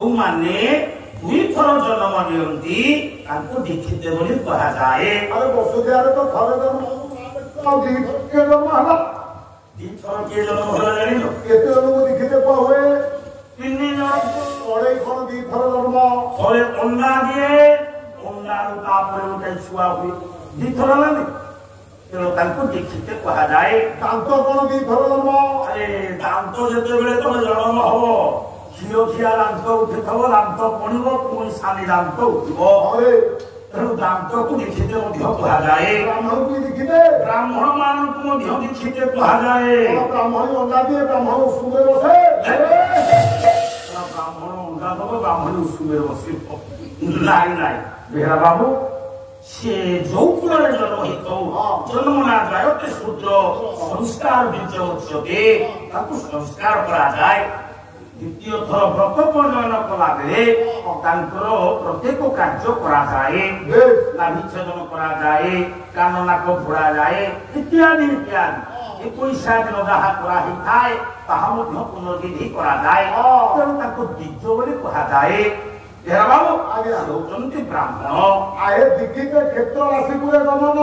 माने दुई थर जन्म नियंती तांको दीक्षित बोली कहा जाए। अरे वसुदेव तो थरे जन्म दी के जन्म हला दी थर के जन्म होला जानि लो केते जन्म दीक्षित पावे तीन जन्म पड़े कोन दी थर जन्म थरे अन्ना दिए अन्ना रु तापरे उठै छुआ हुई दी थर लानी तेरो तांको दीक्षित कहा जाए। दांत कोन दी थर जन्म अरे दांत जते बेले तो जन्म हो क्षीर खिया दांत उठिथव दांत पड़िब पुणी सानी दांत उठिब अरे तेणु दांत को दीक्षित कहा जाए। ब्राह्मण की दीक्षित ब्राह्मण मान को दीक्षित कहा जाए। ब्राह्मण अंडा दिए ब्राह्मण उसुमे बसे ब्राह्मण अंडा दब ब्राह्मण उसुमे बस नाई नाई बेहरा बाबू से जो कुल जन्म हित जन्म ना जाए शूद्र संस्कार बीज उच्चते संस्कार करा जाए। द्वितीय थर व्रत प्रजन कला बेले प्रत्येक कार्य करा जाए। नाभिच्छेदन करा जाए कान नाक फोड़ा जाए इत्यादि इत्यादि 21 दिन जहाँ कराही थाए पुनर्विधि करा जाए। तेणु द्विज बोली कहा जाए। बाबू आगे ब्राह्मण आए दीक्षित क्षेत्र राशि पूरे गमन